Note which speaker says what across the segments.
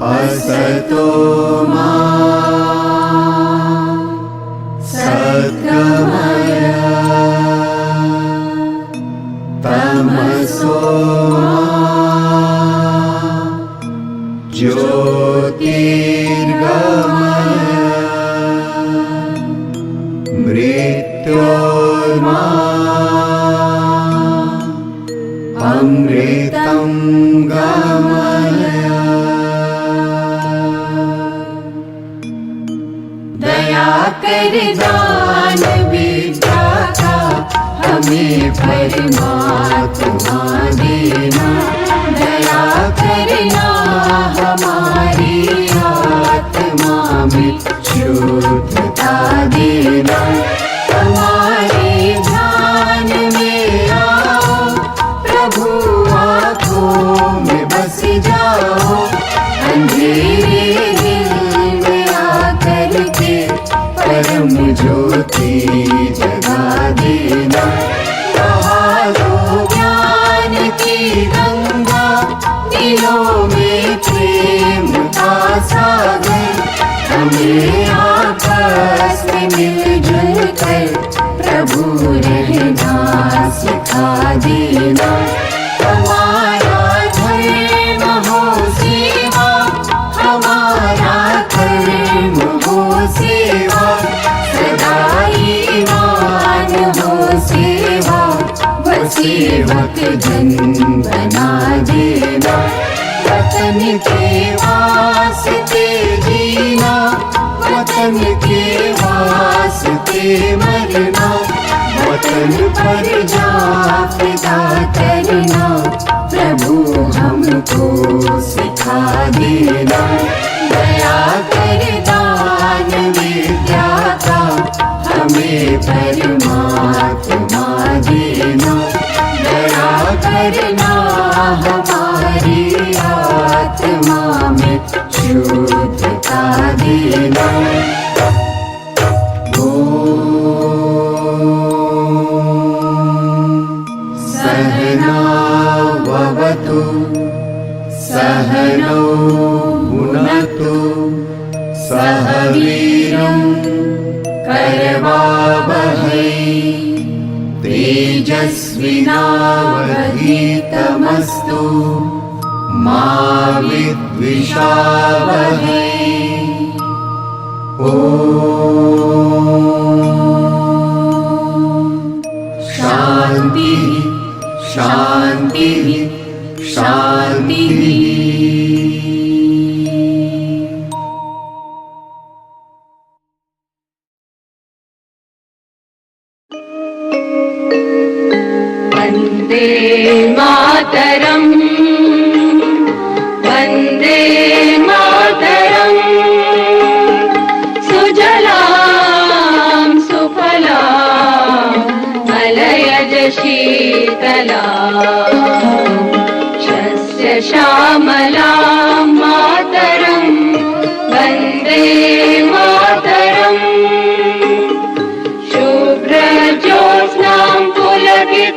Speaker 1: असतो मा सद्गमय तमसो मा ज्योतिर्गमय मृत्योर्मा अमृतं गमय।
Speaker 2: दया कर दान विद्या का हमें परमात्मा देना। दया करना हमारी आत्मा में शुद्धता देना। हमारे ध्यान में आओ प्रभु, आँखों में बस जाओ। अंधेरे दिल में आकर के परम ज्योति जगा देना। बहा दो ज्ञान की गंगा, दिलों में प्रेम का सागर। हमें आपस में मिलजुल कर प्रभु रहना सिखा देना। हमारा धर्म हो सेवा, हमारा कर्म हो सेवा। सदा ईमान हो सेवा, व सेवक जन बना देना। वतन के वास्ते जीना, वतन के वास्ते मरना। वतन पर जा फिदा करना, प्रभु हमको सिखा देना। दया कर दान विद्या का हमें परमात्मा देना। दया करना हमारी आत्मा में शुद्धता देना। सहना भवतु सहनौ भुनक्तु सह वीर्यं करवावहै तेजस्विनावधीतमस्तु मा विद्विषावहै। शांति शांति शांति। वंदे मातरम वंदे मातरम। सुजलां सुफलां मलयज शीतलां। शस्य श्यामलां मातरं वन्दे मातरम्। शुभ्रज्योत्स्नां पुलकितयामिनीं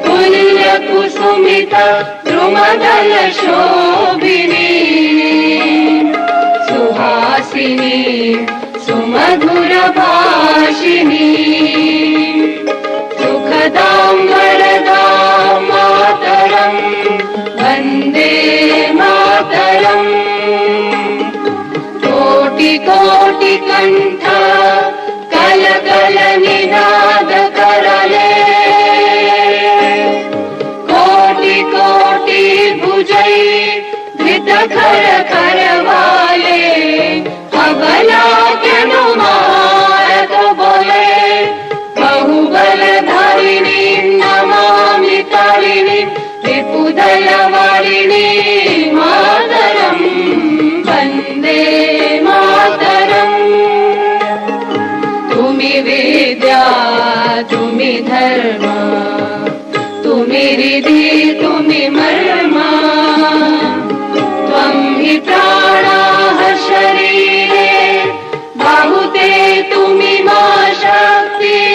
Speaker 2: पुण्यकुसुमितद्रुमदलशोभिनीं। सुहासिनीं सुमधुरभाषिणीं। सुखदां वरदां मातरं वन्दे मातरम्। कोटि कोटि कंठ कलकल निनाद करले। कोटि कोटि भुजै धृत खर खर वाले। अबला अनुमारक बोले बहुबलधारिणी नमामि तारिणी। विपुदलवारिणी मातरं वन्दे मातरम्। तुमि विद्या तुमि धर्म तुमि रिधि तुमि मर्मा। त्वं हि प्राणाः शरीरे बाहुते तुमि मा शक्ति।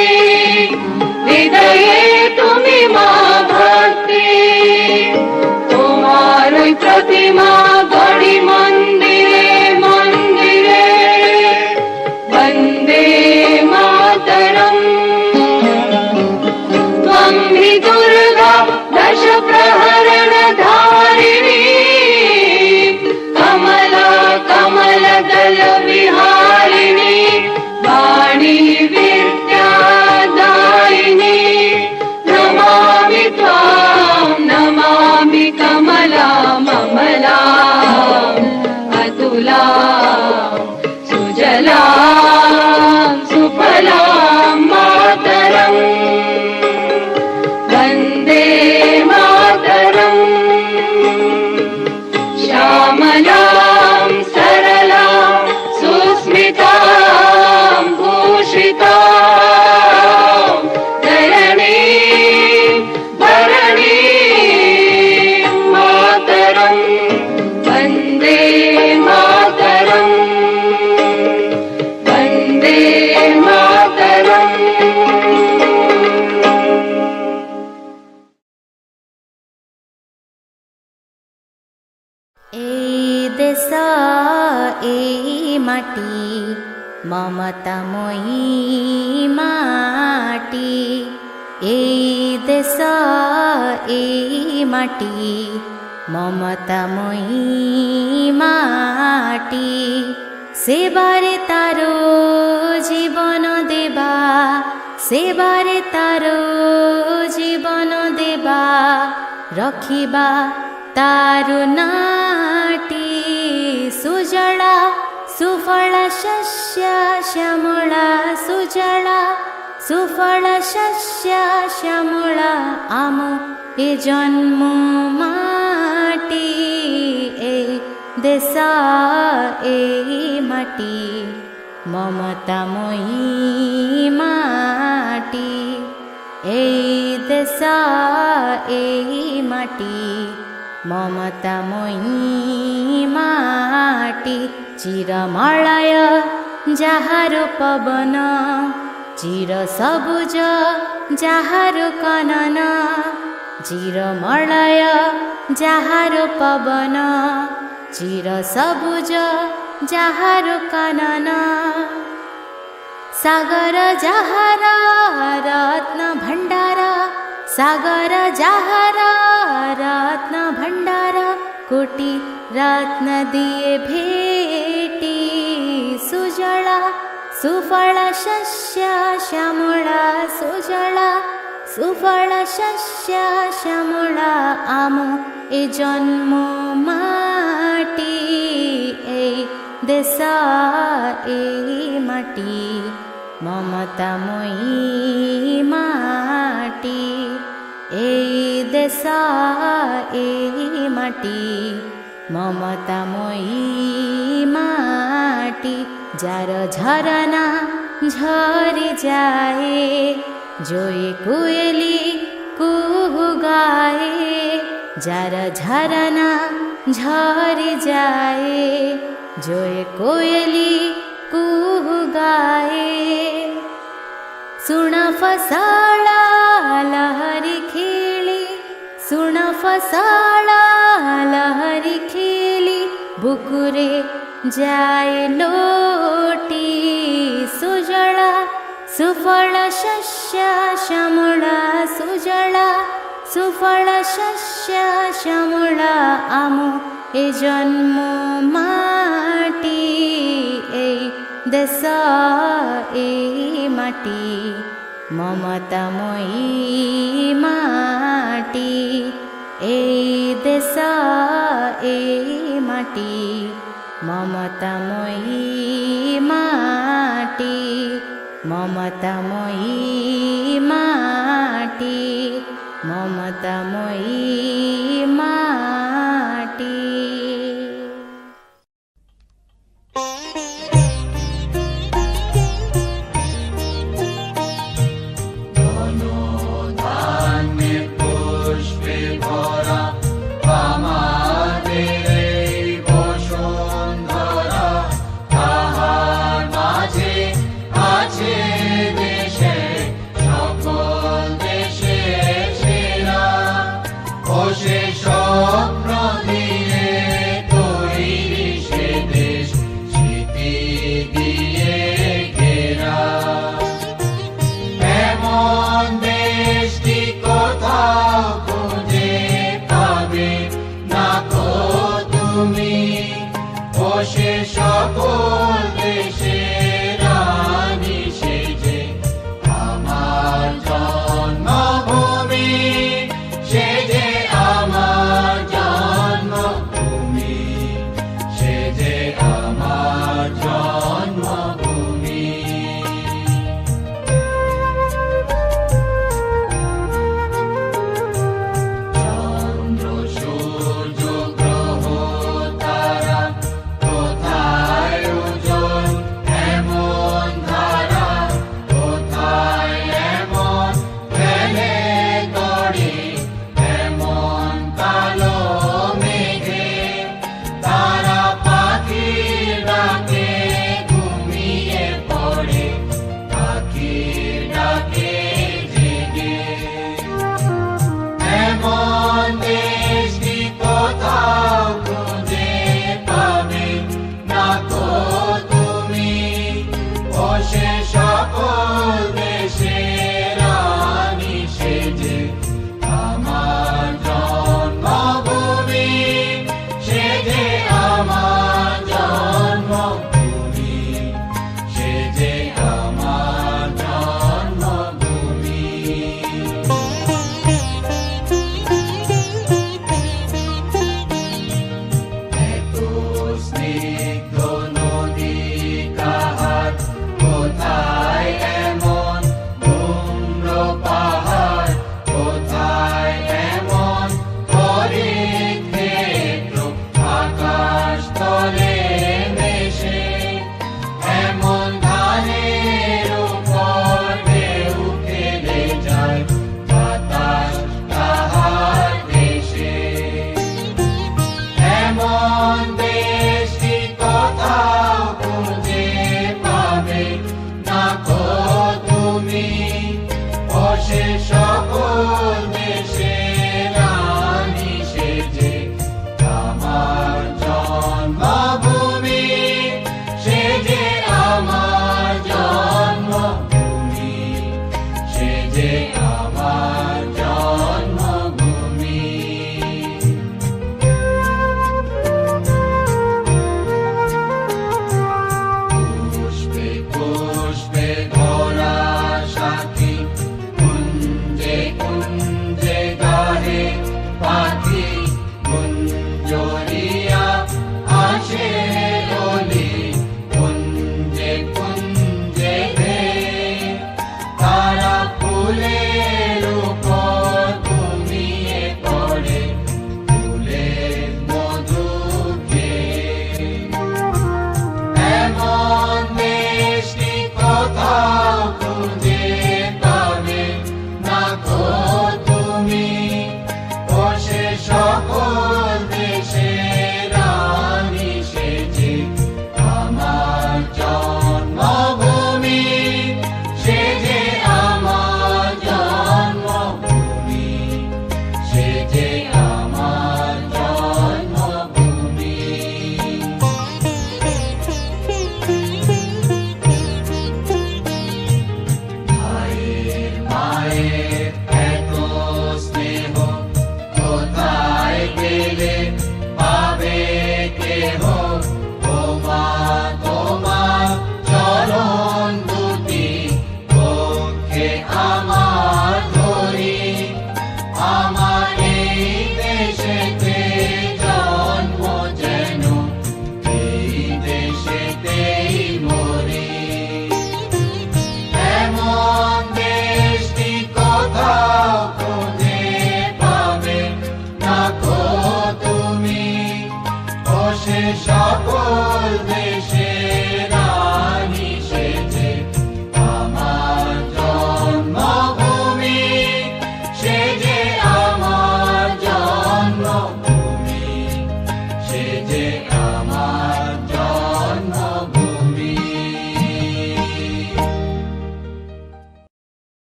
Speaker 3: মাটি মমতাময়ী মাটি এই দেশ এই মাটি মমতাময়ী মাটি সেবারে তারো জীবন দেবা সেবারে তারো জীবন দেবা রখিবা তারু নাটি সুজলা সুফଳ শস্য শ্যাମলা সুজলা সুফଳ শস্য শ্যামলা আম এ জন্ম মাটি এই দেশ এই মাটি মমতাময়ী মাটি এই দেশ এই মাটি মমতাময়ী মাটি চিরমଳୟ যাହାର পবন চির সবুজ যাହାର কানন চিরমଳୟ যাହାର পবন চির সবুজ যাହାର কানন সাগর যাହାର রত্ন ভণ্ডার সাগর যাହାର রত্ন ভণ্ডার কোটি রত্ন দিয়ে ভেটি সুজলা সুফଳ শস্য শ্যামলা সুজলা সুফଳ শস্য শ্যামলা আম এ জন্ম মাটি এই দেশ এই মাটি মমতাময়ী মাটি এই দেশ এই মাটি মমতাময়ী মাটি যার ঝরনা ঝরি যায় জয় কোয়েলি কুহু গায়ে যার ঝরনা ঝরি যায় জয় কোয়েলি কুহু গায়ে सुण फसाळा लहरी खेली सुण फसाळा लहरी खेली बुकुरे जाय लोटी सुजला सुफळ शस्य श्यामला सुजला सुफळ शस्य श्यामला आम ए जन्म माटी এই দেশ এই মাটি মমতাময়ী মাটি এই দেশ এই মাটি মমতাময়ী মাটি মমতাময়ী মাটি মমতাময়ী মাটি
Speaker 1: Oshé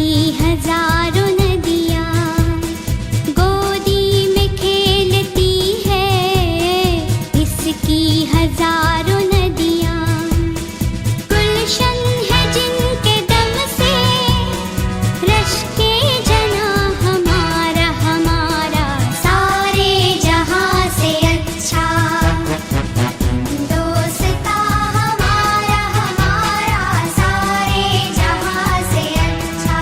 Speaker 3: इसकी हजारों नदियाँ गोदी में खेलती है, इसकी हजारों नदियाँ गुलशन है जिनके दम से रश के जना हमारा हमारा सारे जहां से अच्छा दोस्ता हमारा हमारा सारे जहां से अच्छा।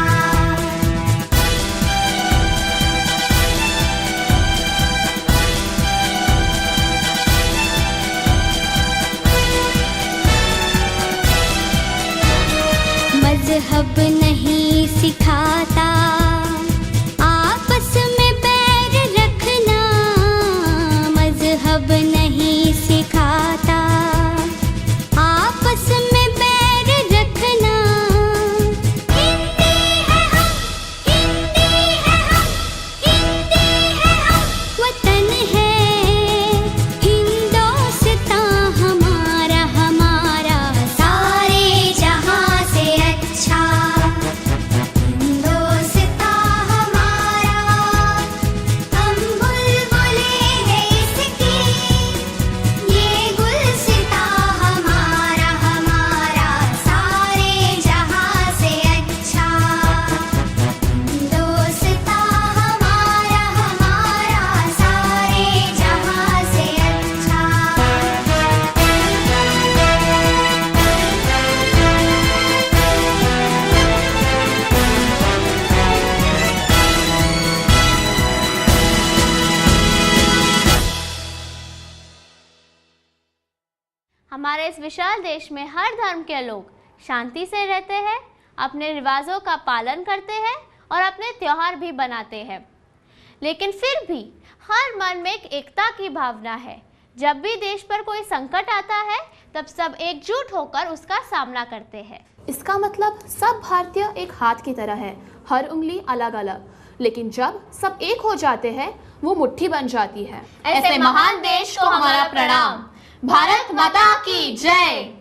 Speaker 3: मजहब नहीं सिखाता आपस में बैर रखना, मजहब नहीं सिखाता आपस में बैर रखना। हिंदी है हम, हिंदी है हम, हिंदी है हम, वतन है हिंदोस्तां हमारा हमारा सारे जहां से अच्छा हिंदोस्तां हमारा। हम बुलबुले हैं इसकी, ये गुलसितां हमारा हमारा सारे जहां से अच्छा हिंदोस्तां हमारा हमारा सारे जहां से अच्छा।
Speaker 4: हमारे इस विशाल देश में हर धर्म के लोग शांति से रहते हैं, अपने रिवाजों का पालन करते हैं और अपने त्योहार भी बनाते हैं। लेकिन फिर भी हर मन में एक एकता की भावना है। जब भी देश पर कोई संकट आता है तब सब एकजुट होकर उसका सामना करते हैं।
Speaker 5: इसका मतलब सब भारतीय एक हाथ की तरह है, हर उंगली अलग अलग, लेकिन जब सब एक हो जाते हैं वो मुट्ठी बन जाती है।
Speaker 4: ऐसे महान देश को हमारा प्रणाम। भारत माता की जय।